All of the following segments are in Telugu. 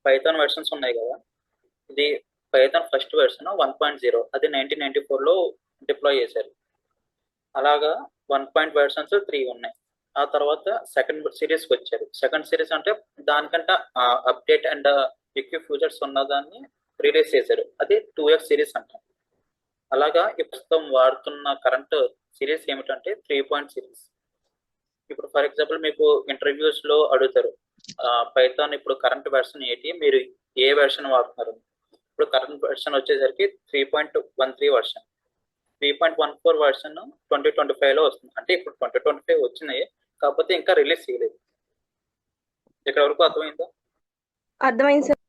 పైథాన్ వెర్షన్స్ ఉన్నాయి కదా, ఇది పైథాన్ ఫస్ట్ వెర్షన్ 1.0, అది 1994లో డిప్లాయ్ చేశారు. అలాగా 1 వెర్షన్స్ 3 ఉన్నాయి. ఆ తర్వాత సెకండ్ సిరీస్కి వచ్చారు. సెకండ్ సిరీస్ అంటే దానికంటే అప్డేట్ అండ్ ఎక్కువ ఫ్యూచర్స్ ఉన్నదాన్ని రిలీజ్ చేశారు, అది 2x సిరీస్ అంటాం. అలాగా ఈ ప్రస్తుతం వాడుతున్న కరెంట్ సిరీస్ ఏమిటంటే 3 సిరీస్. ఇప్పుడు ఫర్ ఎగ్జాంపుల్ మీకు ఇంటర్వ్యూస్ లో అడుగుతారు, పైథాన్ ఇప్పుడు కరెంట్ వెర్షన్ ఏంటి, మీరు ఏ వెర్షన్ వాడుతున్నారు. ఇప్పుడు కరెంట్ వెర్షన్ వచ్చేసరికి 3.13 వెర్షన్. 3.14 వెర్షన్ 2025లో వస్తుంది. అంటే ఇప్పుడు 2025 వచ్చినాయి, కాకపోతే ఇంకా రిలీజ్ చేయలేదు. ఇక్కడ వరకు అర్థమైందా? అర్థమైంది సార్.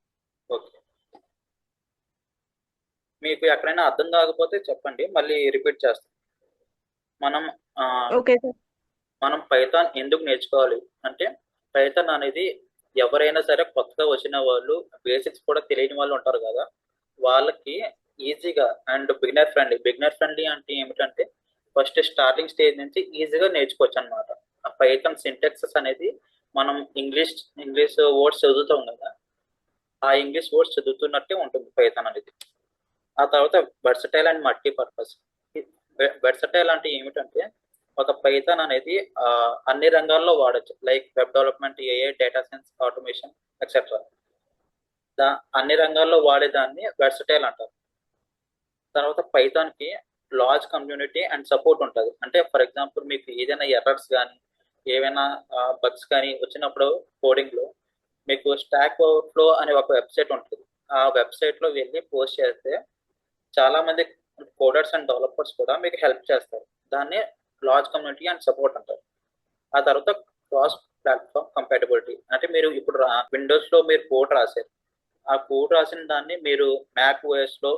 ఓకే, మీకు ఎక్కడైనా అర్థం కాకపోతే చెప్పండి, మళ్ళీ రిపీట్ చేస్తాం. మనం ఓకే సార్. మనం పైథాన్ ఎందుకు నేర్చుకోవాలి అంటే, పైథాన్ అనేది ఎవరైనా సరే కొత్తగా వచ్చిన వాళ్ళు, బేసిక్స్ కూడా తెలియని వాళ్ళు ఉంటారు కదా, వాళ్ళకి ఈజీగా అండ్ బిగినర్ ఫ్రెండ్లీ అంటే ఏమిటంటే ఫస్ట్ స్టార్టింగ్ స్టేజ్ నుంచి ఈజీగా నేర్చుకోవచ్చు అనమాట. ఆ పైథాన్ సింటాక్సెస్ అనేది మనం ఇంగ్లీష్ వర్డ్స్ చదువుతాం కదా, ఆ ఇంగ్లీష్ వర్డ్స్ చదువుతున్నట్టే ఉంటుంది పైథాన్ అనేది. ఆ తర్వాత వెర్సటైల్ అండ్ మల్టీపర్పస్. వెర్సటైల్ అంటే ఏమిటంటే ఒక పైథాన్ అనేది అన్ని రంగాల్లో వాడచ్చు, like web development, AI, data science, automation etcetera. అన్ని రంగాల్లో వాడేదాన్ని వెర్సటైల్ అంటారు. తర్వాత పైథాన్ కి లార్జ్ కమ్యూనిటీ అండ్ సపోర్ట్ ఉంటుంది. అంటే ఫర్ ఎగ్జాంపుల్ మీకు ఏదైనా ఎర్రర్స్ కానీ ఏవైనా బగ్స్ కానీ వచ్చినప్పుడు కోడింగ్ లో మీకు స్టాక్ ఓవర్ఫ్లో అనే ఒక వెబ్సైట్ ఉంటుంది. ఆ వెబ్సైట్ లో వెళ్ళి పోస్ట్ చేస్తే చాలా మంది కోడర్స్ అండ్ డెవలపర్స్ కూడా మీకు హెల్ప్ చేస్తారు. దాన్ని లార్జ్ కమ్యూనిటీ అండ్ సపోర్ట్ అంటారు. ఆ తర్వాత క్రాస్ ప్లాట్ఫామ్ కంపాటబిలిటీ. అంటే మీరు ఇప్పుడు విండోస్ లో మీరు కోడ్ రాశారు, ఆ కోడ్ రాసిన దాన్ని మీరు మ్యాక్ ఓఎస్ లో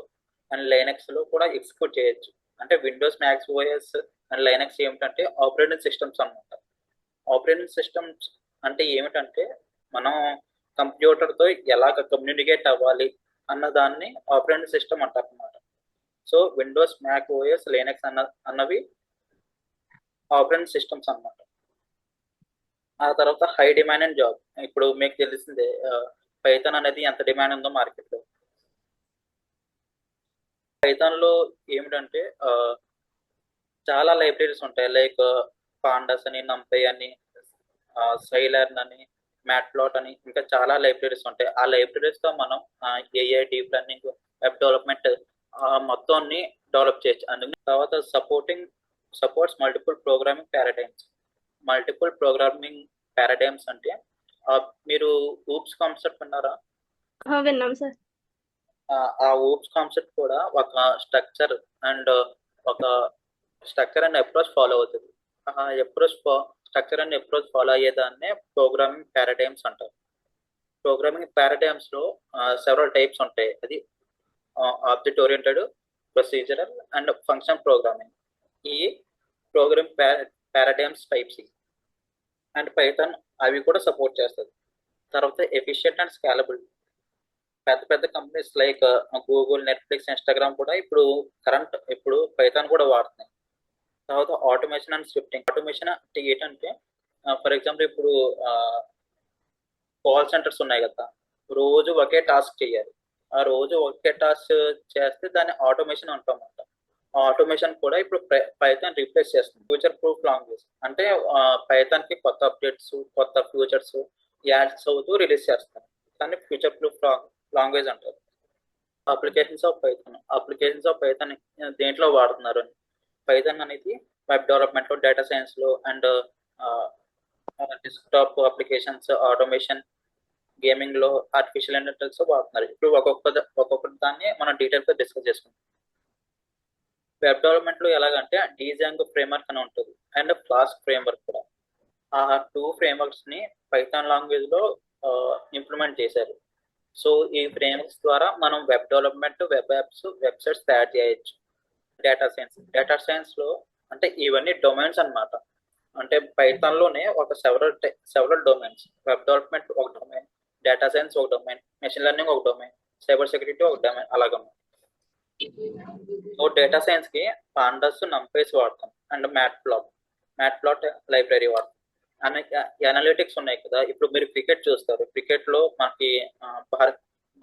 అండ్ లైనక్స్ లో కూడా ఎగ్జిక్యూట్ చేయొచ్చు. అంటే Windows, Mac OS and Linux ఏమిటంటే ఆపరేటింగ్ సిస్టమ్స్ అన్నమాట. ఆపరేటింగ్ సిస్టమ్స్ అంటే ఏమిటంటే మనం కంప్యూటర్ తో ఎలాగ కమ్యూనికేట్ అవ్వాలి అన్న దాన్ని ఆపరేటింగ్ సిస్టమ్ అంటారు అన్నమాట. So Windows, Mac OS, Linux అన్నవి ఆపరేటింగ్ సిస్టమ్స్ అన్నమాట. ఆ తర్వాత హై డిమాండ్ అండ్ జాబ్. ఇప్పుడు మీకు తెలిసిందే పైథాన్ అనేది ఎంత డిమాండ్ ఉందో మార్కెట్ లో. పైథాన్ లో ఏమిటంటే చాలా లైబ్రరీస్ ఉంటాయి, లైక్ పాండాస్ అని, నంపై అని, సైలర్న్ అని, మ్యాట్ప్లాట్ అని, ఇంకా చాలా లైబ్రరీస్ ఉంటాయి. ఆ లైబ్రరీస్ తో మనం AI, deep learning, web development మొత్తాన్ని డెవలప్ చేయొచ్చు. అందుకని తర్వాత సపోర్ట్స్ మల్టిపుల్ ప్రోగ్రామింగ్ పారాడైమ్స్ అంటే మీరు ఊప్స్ కాన్సెప్ట్ విన్నారా? విన్నాం సార్. ఆ ఊప్స్ కాన్సెప్ట్ కూడా ఒక స్ట్రక్చర్ అండ్ అప్రోచ్ ఫాలో అవుతుంది. ఆ స్ట్రక్చర్ అండ్ అప్రోచ్ ఫాలో అయ్యేదాన్నే ప్రోగ్రామింగ్ పారాడైమ్స్ అంటారు. ప్రోగ్రామింగ్ పారాడైమ్స్ లో సెవరల్ టైప్స్ ఉంటాయి. అది object oriented, procedural and function programming. ఈ programming paradigms types and Python అవి కూడా సపోర్ట్ చేస్తుంది. తర్వాత ఎఫిషియెంట్ అండ్ స్కేలబుల్. పెద్ద companies like Google, Netflix, Instagram కూడా ఇప్పుడు పైథాన్ కూడా వాడుతున్నాయి. తర్వాత ఆటోమేషన్ అండ్ స్క్రిప్టింగ్. ఆటోమేషన్ అంటే ఏంటంటే ఫర్ ఎగ్జాంపుల్ ఇప్పుడు కాల్ సెంటర్స్ ఉన్నాయి కదా, రోజు ఒకే టాస్క్ చేయాలి. ఆ రోజు ఒకే టాస్క్ చేస్తే దాన్ని ఆటోమేషన్ అంటామన్నమాట. ఆటోమేషన్ కూడా ఇప్పుడు పైథాన్ రీప్లేస్ చేస్తుంది. ఫ్యూచర్ ప్రూఫ్ లాంగ్వేజ్ అంటే పైథాన్ కి కొత్త అప్డేట్స్, కొత్త ఫ్యూచర్స్ యాడ్స్ అవుతూ రిలీజ్ చేస్తారు. దాన్ని ఫ్యూచర్ ప్రూఫ్ లాంగ్వేజ్ అంటారు. అప్లికేషన్స్ ఆఫ్ పైథాన్ దేంట్లో వాడుతున్నారు? పైథాన్ అనేది వెబ్ డెవలప్మెంట్ లో, డేటా సైన్స్ లో and desktop applications, automation, gaming లో, ఆర్టిఫిషియల్ ఇంటెలిజెన్స్ వాడుతున్నారు. ఇప్పుడు ఒక్కొక్కటి దాన్ని మనం డీటెయిల్ గా డిస్కస్ చేసుకుంటాం. వెబ్ డెవలప్మెంట్ లో ఎలాగంటే డీజాంగో ఫ్రేమ్వర్క్ అని ఉంటుంది అండ్ ఫ్లాస్క్ ఫ్రేమ్వర్క్ కూడా. ఆ 2 ఫ్రేమ్వర్క్స్ ని పైథాన్ లాంగ్వేజ్ లో ఇంప్లిమెంట్ చేశారు. సో ఈ ఫ్రేమ్వర్క్స్ ద్వారా మనం web development, web apps, websites తయారు చేయొచ్చు. డేటా సైన్స్ లో అంటే ఇవన్నీ డొమైన్స్ అన్నమాట. అంటే పైథాన్ లోనే ఒక సెవరల్ డొమైన్స్. వెబ్ డెవలప్మెంట్ ఒక డొమైన్, డేటా సైన్స్ ఒక డొమైన్, మెషిన్ లెర్నింగ్ ఒక డొమైన్, సైబర్ సెక్యూరిటీ ఒక డొమైన్ అలాగన్నమాట. సో డేటా సైన్స్ కి పాండాస్, నంపైస్ వాడతాం అండ్ మ్యాట్ప్లాట్ లైబ్రరీ వాడతాం. అనలిటిక్స్ ఉన్నాయి కదా. ఇప్పుడు మీరు క్రికెట్ చూస్తారు, క్రికెట్ లో మనకి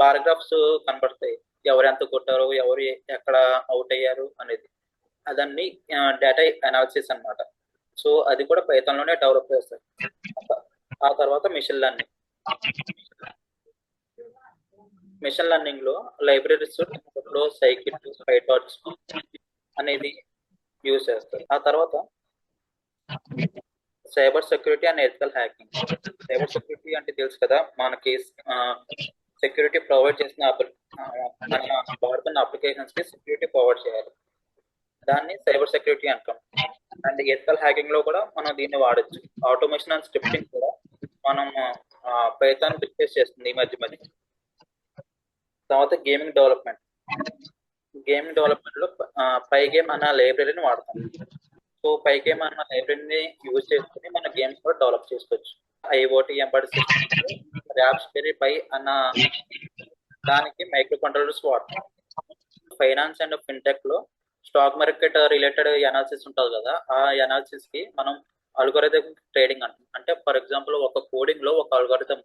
బార్ గ్రాఫ్స్ కనబడతాయి, ఎవరు ఎంత కొట్టారు, ఎవరు ఎక్కడ అవుట్ అయ్యారు అనేది. అదన్నీ డేటా అనాలిసిస్ అన్నమాట. సో అది కూడా పైథాన్ లోనే డెవలప్ చేస్తారు. ఆ తర్వాత మిషన్ లెర్నింగ్. మిషన్ లెర్నింగ్ లో లైబ్రరీస్, లో సైకిట్, పైటార్చ్ అనేది యూజ్ చేస్తారు. ఆ తర్వాత cyber security and ethical hacking. Cyber security అంటే తెలుసు కదా, మనకి సెక్యూరిటీ ప్రొవైడ్ చేసిన మన వాడుతున్న అప్లికేషన్స్ కి సెక్యూరిటీ ప్రొవైడ్ చేయాలి, దాన్ని సైబర్ సెక్యూరిటీ అంటాం. అండ్ ఎథికల్ హ్యాకింగ్ లో కూడా మనం దీన్ని వాడచ్చు. ఆటోమేషన్ అండ్ స్క్రిప్టింగ్ కూడా మనం పైథాన్ రిప్లేస్ చేస్తుంది ఈ మధ్య. తర్వాత గేమింగ్ డెవలప్మెంట్. గేమింగ్ డెవలప్మెంట్ లో పైగేమ్ అన్న లైబ్రరీని వాడతాం. సో పైగేమ్ అన్న లైబ్రరీని యూజ్ చేసుకుని మన గేమ్స్ కూడా డెవలప్ చేసుకోవచ్చు. IoT embedded system, Raspberry Pi అన్న దానికి మైక్రో కంట్రోలర్స్ వాడతాం. ఫైనాన్స్ అండ్ ఫిన్టెక్ లో స్టాక్ మార్కెట్ రిలేటెడ్ అనాలిసిస్ ఉంటుంది కదా, ఆ అనాలిసిస్ కి మనం అల్గోరిథం ట్రేడింగ్ అంటాం. అంటే ఫర్ ఎగ్జాంపుల్ ఒక కోడింగ్ లో ఒక అల్గోరిథం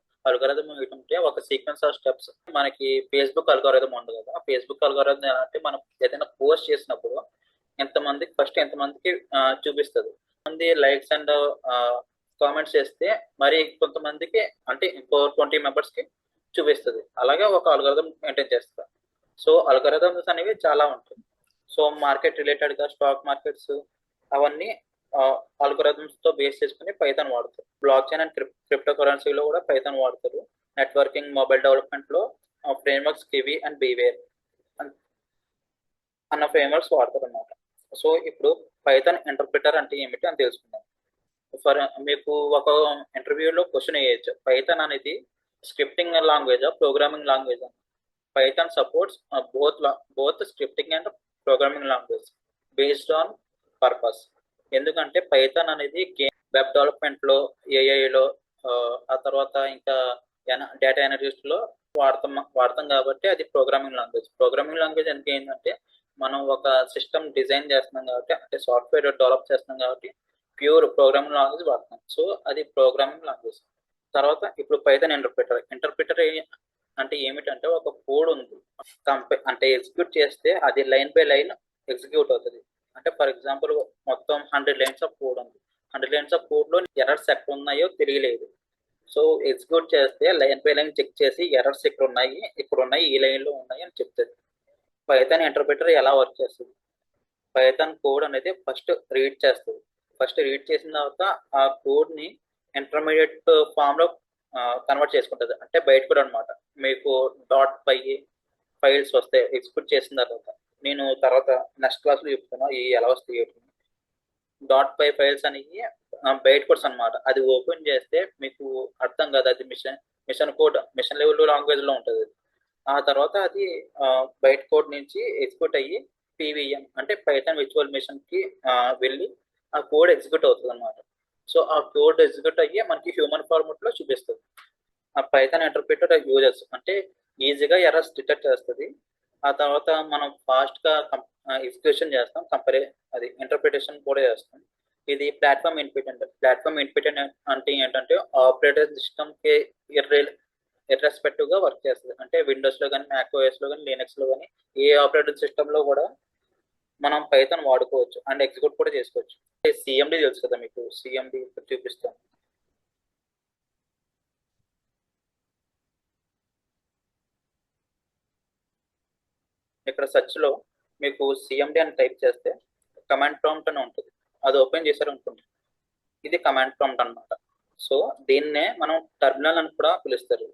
ఏంటంటే ఒక సీక్వెన్స్ ఆఫ్ స్టెప్స్. మనకి ఫేస్బుక్ అల్గోరిథం ఉంది కదా, ఆ ఫేస్బుక్ అల్గోరిథం అంటే మనం ఏదైనా పోస్ట్ చేసినప్పుడు ఎంతమందికి చూపిస్తుంది, మంది లైక్స్ అండ్ కామెంట్స్ చేస్తే మరి కొంతమందికి అంటే ఇంకో 20 మెంబర్స్ కి చూపిస్తుంది. అలాగే ఒక అల్గోరిథం మెయింటైన్ చేస్తారు. సో అల్గోరిథమ్స్ అనేవి చాలా ఉంటాయి. సో మార్కెట్ రిలేటెడ్ గా స్టాక్ మార్కెట్స్ అవన్నీ అల్గోరిథమ్స్ తో బేస్ చేసుకుని పైథాన్ వాడతారు. బ్లాక్ చైన్ అండ్ క్రిప్టో కరెన్సీలో కూడా పైథాన్ వాడతారు. నెట్వర్కింగ్, మొబైల్ డెవలప్మెంట్ లో ఫ్రేమ్వర్క్స్ కివి అండ్ బీవేర్ అన్న ఫ్రేమ్వర్క్స్ వాడతారు అన్నమాట. సో ఇప్పుడు పైథాన్ ఇంటర్ప్రిటర్ అంటే ఏమిటి అని తెలుసుకుందాం. ఫర్ మీకు ఒక ఇంటర్వ్యూలో క్వశ్చన్ వేయచ్చు, పైథాన్ అనేది స్క్రిప్టింగ్ లాంగ్వేజా, ప్రోగ్రామింగ్ లాంగ్వేజా? Python supports both scripting and programming language based on purpose. ఎందుకంటే పైథాన్ అనేది వెబ్ డెవలప్మెంట్ లో, ఏఐలో, ఆ తర్వాత ఇంకా డేటా అనలిస్ట్ లో వాడతాం కాబట్టి అది ప్రోగ్రామింగ్ లాంగ్వేజ్. ప్రోగ్రామింగ్ లాంగ్వేజ్ ఎందుకు ఏంటంటే మనం ఒక సిస్టమ్ డిజైన్ చేస్తున్నాం కాబట్టి, అంటే సాఫ్ట్వేర్ డెవలప్ చేస్తున్నాం కాబట్టి ప్యూర్ ప్రోగ్రామింగ్ లాంగ్వేజ్ వాడతాం. సో అది ప్రోగ్రామింగ్ లాంగ్వేజ్. తర్వాత ఇప్పుడు పైథాన్ ఇంటర్ప్రిటర్ అంటే ఏమిటంటే ఒక కోడ్ ఉంది, అంటే ఎగ్జిక్యూట్ చేస్తే అది లైన్ బై లైన్ ఎగ్జిక్యూట్ అవుతుంది. అంటే ఫర్ ఎగ్జాంపుల్ మొత్తం 100 లైన్స్ ఆఫ్ కోడ్ ఉంది, 100 లైన్స్ ఆఫ్ కోడ్ లో ఎర్రర్స్ ఎక్కడ ఉన్నాయో తెలియలేదు. సో ఎగ్జిక్యూట్ చేస్తే లైన్ బై లైన్ చెక్ చేసి ఎర్రర్స్ ఇక్కడ ఉన్నాయి, ఈ లైన్ లో ఉన్నాయి అని చెప్తుంది. పైథాన్ ఇంటర్ప్రిటర్ ఎలా వర్క్ చేస్తుంది? పైథాన్ కోడ్ అనేది ఫస్ట్ రీడ్ చేస్తుంది. ఫస్ట్ రీడ్ చేసిన తర్వాత ఆ కోడ్ ని ఇంటర్మీడియట్ ఫామ్ లో కన్వర్ట్ చేసుకుంటుంది, అంటే బయట కూడా అనమాట. మీకు .py ఫైల్స్ వస్తాయి ఎగ్జిక్యూట్ చేసిన తర్వాత. నేను తర్వాత నెక్స్ట్ క్లాస్ లో చెప్తాను ఈ ఎలా వస్తాయి. .py ఫైల్స్ అనేవి బయట కోడ్స్ అనమాట. అది ఓపెన్ చేస్తే మీకు అర్థం కాదు, అది machine code, machine level language లో ఉంటుంది. ఆ తర్వాత అది బయట కోడ్ నుంచి ఎగ్జిక్యూట్ అయ్యి పీవీఎం అంటే పైథాన్ విర్చువల్ మిషన్ కి వెళ్ళి ఆ కోడ్ ఎగ్జిక్యూట్ అవుతుంది అనమాట. సో ఆ కోడ్ ఎగ్జిక్యూట్ అయ్యి మనకి హ్యూమన్ ఫార్మాట్ లో చూపిస్తుంది. ఆ పైథాన్ ఇంటర్ప్రిటర్ యూజర్స్ అంటే ఈజీగా ఎర్రర్స్ డిటెక్ట్ చేస్తుంది. ఆ తర్వాత మనం ఫాస్ట్ గా ఎగ్జిక్యూషన్ చేస్తాం, అది ఇంటర్ప్రిటేషన్ కూడా చేస్తాం. ఇది ప్లాట్ఫామ్ ఇండిపెండెంట్ అంటే ఏంటంటే ఆపరేటింగ్ సిస్టమ్ కి ఇర్రెస్పెక్టివ్ గా వర్క్ చేస్తుంది. అంటే విండోస్ లో కానీ, మ్యాక్ ఓఎస్ లో కానీ, లినక్స్ లో కానీ ఏ ఆపరేటింగ్ సిస్టమ్ లో కూడా మనం పైథాన్ వాడుకోవచ్చు అండ్ ఎగ్జిక్యూట్ కూడా చేసుకోవచ్చు. సిఎండి తెలుసు కదా మీకు, సిఎండి ఇప్పుడు చూపిస్తాను. ఇక్కడ సెర్చ్ లో మీకు సిఎండి అని టైప్ చేస్తే కమాండ్ ప్రాంప్ట్ అని ఉంటుంది, అది ఓపెన్ చేశారు అనుకోండి, ఇది కమాండ్ ప్రాంప్ట్ అనమాట. సో దీన్నే మనం టర్మినల్ అని కూడా పిలుస్తారు.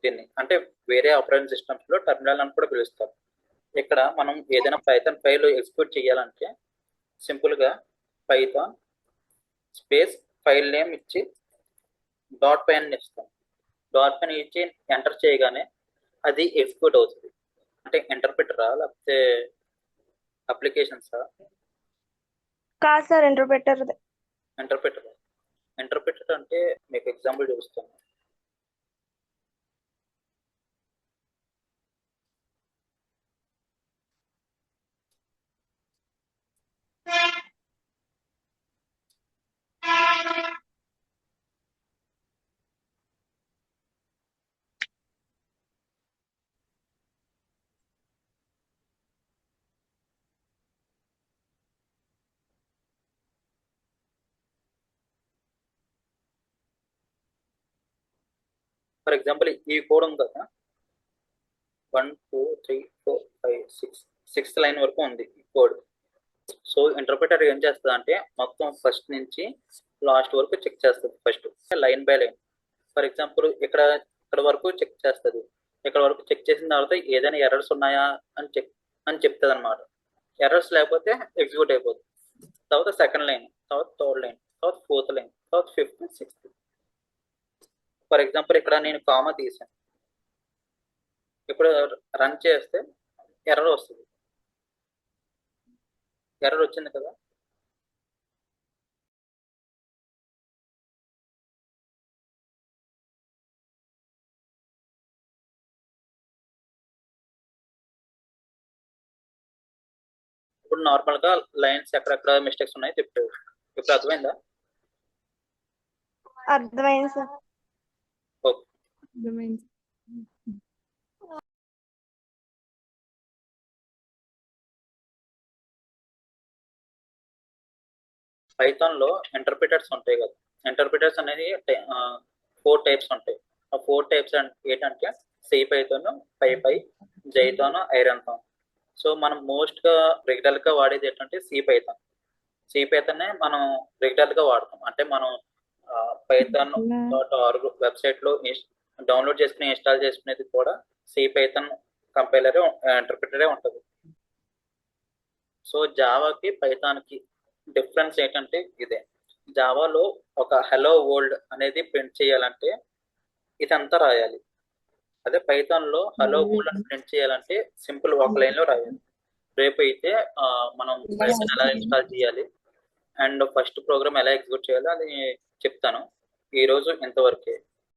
దీన్ని అంటే వేరే ఆపరేటింగ్ సిస్టమ్స్ లో టర్మినల్ అని కూడా పిలుస్తారు. ఇక్కడ మనం ఏదైనా పైథాన్ ఫైల్ ఎగ్జిక్యూట్ చేయాలంటే సింపుల్ గా పైథాన్ స్పేస్ ఫైల్ నేమ్ ఇచ్చి .py అని ఇస్తాం. .py ఇచ్చి ఎంటర్ చేయగానే అది ఎగ్జిక్యూట్ అవుతుంది. అంటే ఇంటర్ప్రిటరా లేకపోతే అప్లికేషన్సా? కాదు సార్, ఇంటర్ప్రిటర్. ఇంటర్ప్రిటర్ అంటే మీకు ఎగ్జాంపుల్ చూపిస్తాను. ఫర్ ఎగ్జాంపుల్ ఈ కోడ్ ఉంది కదా, 1 2 3 4 5 6 సిక్స్త్ లైన్ వరకు ఉంది ఈ కోడ్. సో ఇంటర్ప్రిటర్ ఏం చేస్తుంది అంటే మొత్తం ఫస్ట్ నుంచి లాస్ట్ వరకు చెక్ చేస్తుంది. First line by line. For example ఇక్కడ వరకు చెక్ చేస్తుంది. ఇక్కడ వరకు చెక్ చేసిన తర్వాత ఏదైనా ఎర్రర్స్ ఉన్నాయా అని చెప్తుంది అనమాట. ఎర్రర్స్ లేకపోతే ఎగ్జిక్యూట్ అయిపోతుంది. తర్వాత సెకండ్ లైన్, తర్వాత థర్డ్ లైన్, తర్వాత ఫోర్త్ లైన్, తర్వాత ఫిఫ్త్, సిక్స్త్. ఫర్ ఎగ్జాంపుల్ ఇక్కడ నేను కామా తీసాను. ఇప్పుడు రన్ చేస్తే ఎర్రర్ వస్తుంది. ఎర్రర్ వచ్చింది కదా. ఇప్పుడు నార్మల్ గా లైన్స్ ఎక్కడెక్కడ మిస్టేక్స్ ఉన్నాయో చెప్తారు. ఇప్పుడు అర్థమైందా? అర్థమైంది సార్. ఓకే. అర్థమైంది. పైథాన్ లో ఇంటర్ప్రిటర్స్ ఉంటాయి కదా. ఇంటర్ప్రిటర్స్ అనేది 4 టైప్స్ ఉంటాయి. ఆ 4 టైప్స్ ఏంటంటే సి పైథాన్, పై, జైథాన్, ఐరన్థాన్. సో మనం మోస్ట్ గా రెగ్యులర్ గా వాడేది ఏంటంటే సి పైథాన్. సి పైథాన్ మనం రెగ్యులర్ గా వాడతాం. అంటే మనం python.org వెబ్సైట్ లో డౌన్లోడ్ చేసుకుని ఇన్స్టాల్ చేసుకునేది కూడా సి పైథాన్ కంపైలర్ ఇంటర్ప్రిటరే ఉంటుంది. సో జావాకి పైథాన్కి డిఫరెన్స్ ఏంటంటే ఇదే. జావాలో ఒక హలో వరల్డ్ అనేది ప్రింట్ చేయాలంటే ఇదంతా రాయాలి. అదే పైథాన్ లో హలో వరల్డ్ అని ప్రింట్ చేయాలంటే సింపుల్ ఒక లైన్ లో రాయాలి. రేపు అయితే మనం పైథాన్ ఎలా ఇన్స్టాల్ చేయాలి అండ్ ఫస్ట్ ప్రోగ్రామ్ ఎలా ఎగ్జిక్యూట్ చేయాలో అది చెప్తాను. ఈ రోజు ఇంతవరకే.